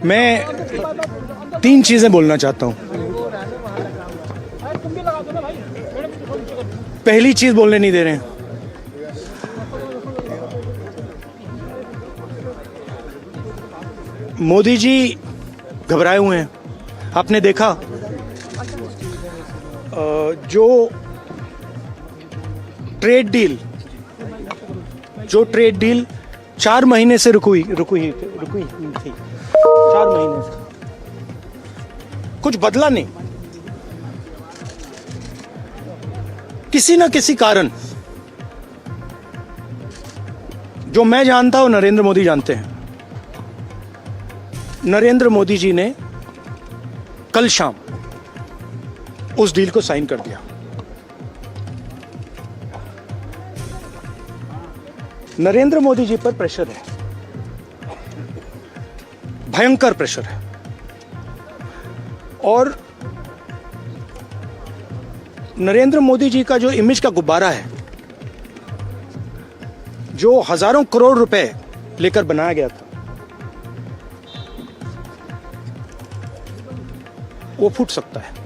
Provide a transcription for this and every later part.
मैं तीन चीज़ें बोलना चाहता हूँ। पहली चीज़ बोलने नहीं दे रहे हैं। मोदी जी घबराए हुए हैं। आपने देखा जो ट्रेड डील 4 महीने से रुकी थी 4 महीने से कुछ बदला नहीं। किसी ना किसी कारण, जो मैं जानता हूं नरेंद्र मोदी जानते हैं, नरेंद्र मोदी जी ने कल शाम उस डील को साइन कर दिया। नरेंद्र मोदी जी पर प्रेशर है, भयंकर प्रेशर है। और नरेंद्र मोदी जी का जो इमेज का गुब्बारा है, जो हजारों करोड़ रुपए लेकर बनाया गया था, वो फूट सकता है।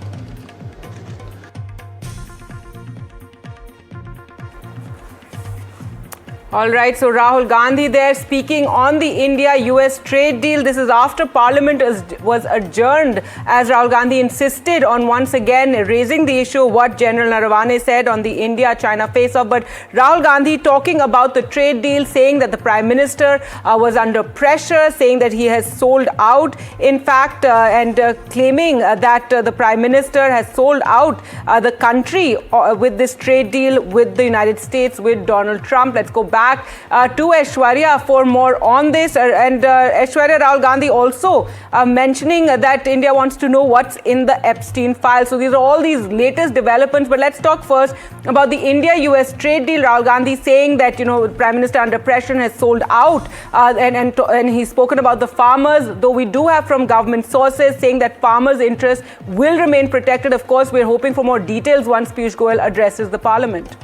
All right, so Rahul Gandhi there speaking on the India-US trade deal. This is after Parliament was adjourned as Rahul Gandhi insisted on once again raising the issue of what General Narawane said on the India-China face-off. But Rahul Gandhi talking about the trade deal, saying that the Prime Minister was under pressure, saying that he has sold out, in fact, and claiming that the Prime Minister has sold out the country with this trade deal with the United States, with Donald Trump. Let's go back to Aishwarya for more on this. And Aishwarya, Rahul Gandhi also mentioning that India wants to know what's in the Epstein file. So these are all these latest developments. But let's talk first about the India-US trade deal. Rahul Gandhi saying that, Prime Minister under pressure has sold out. And he's spoken about the farmers, though we do have from government sources saying that farmers' interests will remain protected. Of course, we're hoping for more details once Piyush Goyal addresses the parliament.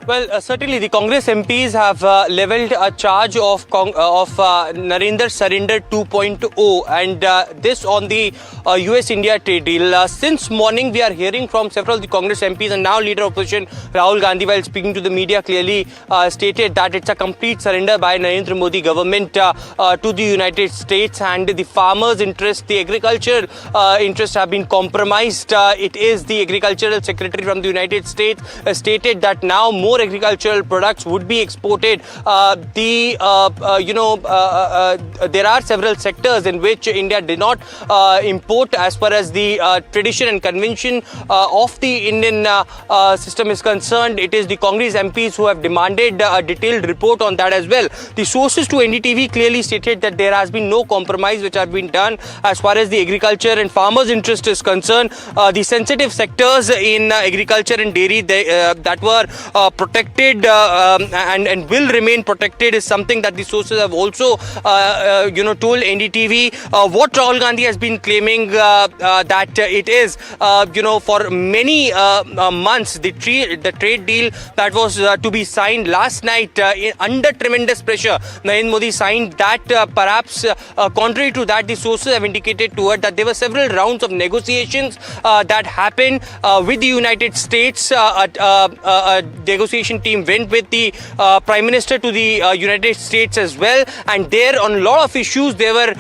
Well, certainly the Congress MPs have levelled a charge of Narendra Surrender 2.0 and this on the US-India trade deal. Since morning we are hearing from several of the Congress MPs, and now Leader of Opposition Rahul Gandhi, while speaking to the media, clearly stated that it's a complete surrender by Narendra Modi government to the United States, and the farmers' interest, the agricultural interests have been compromised. It is the Agricultural Secretary from the United States stated that now more agricultural products would be exported. There are several sectors in which India did not import as far as the tradition and convention of the Indian system is concerned. It is the Congress MPs who have demanded a detailed report on that as well. The sources to NDTV clearly stated that there has been no compromise which have been done as far as the agriculture and farmers' interest is concerned. The sensitive sectors in agriculture and dairy that were protected and will remain protected is something that the sources have also told NDTV. What Rahul Gandhi has been claiming that it is for many months the trade deal that was to be signed last night under tremendous pressure. Narendra Modi signed that. Perhaps contrary to that, the sources have indicated to it that there were several rounds of negotiations that happened with the United States. A negotiation team went with the Prime Minister to the United States as well, and there on a lot of issues there were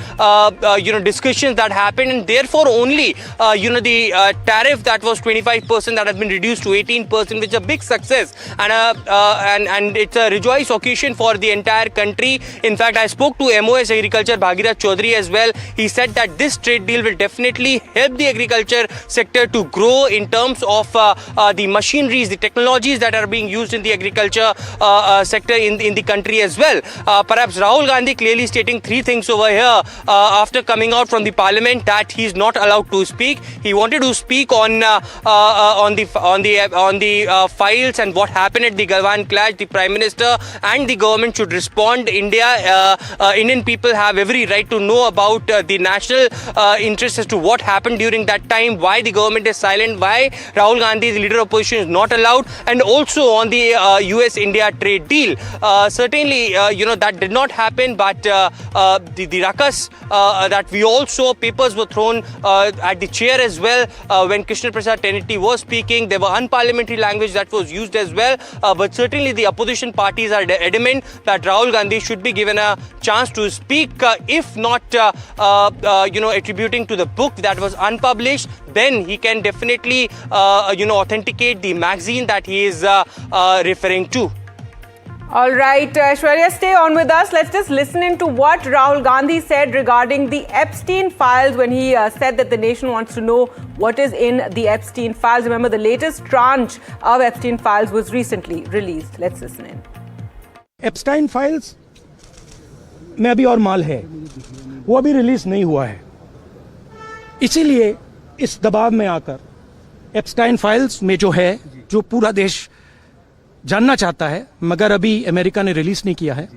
discussions that happened, and therefore only the tariff that was 25% that has been reduced to 18%, which is a big success and it's a rejoice occasion for the entire country. In fact, I spoke to MOS Agriculture Bhagirath Chaudhary as well. He said that this trade deal will definitely help the agriculture sector to grow in terms of the machineries, the technologies that are being used in the agriculture sector in the country as well. Perhaps Rahul Gandhi clearly stating three things over here after coming out from the parliament, that he is not allowed to speak. He wanted to speak on the files and what happened at the Galwan clash. The Prime Minister and the government should respond. Indian people have every right to know about the national interest as to what happened during that time, why the government is silent, why Rahul Gandhi, the leader of opposition, is not allowed, and also on the US-India trade deal. Certainly, that did not happen, but the ruckus that we all saw, papers were thrown at the chair as well when Krishna Prasad Teneti was speaking. There were unparliamentary language that was used as well, but certainly the opposition parties are adamant that Rahul Gandhi should be given a chance to speak, if not attributing to the book that was unpublished, then he can definitely authenticate the magazine that he is referring to. All right, Aishwarya, stay on with us. Let's just listen into what Rahul Gandhi said regarding the Epstein files when he said that the nation wants to know what is in the Epstein files. Remember, the latest tranche of Epstein files was recently released. Let's listen in. Epstein files में अभी और माल है, वो अभी release नहीं हुआ है, इसीलिए इस दबाव में आकर एप्स्टाइन फाइल्स में जो है, जो पूरा देश जानना चाहता है, मगर अभी अमेरिका ने रिलीज नहीं किया है,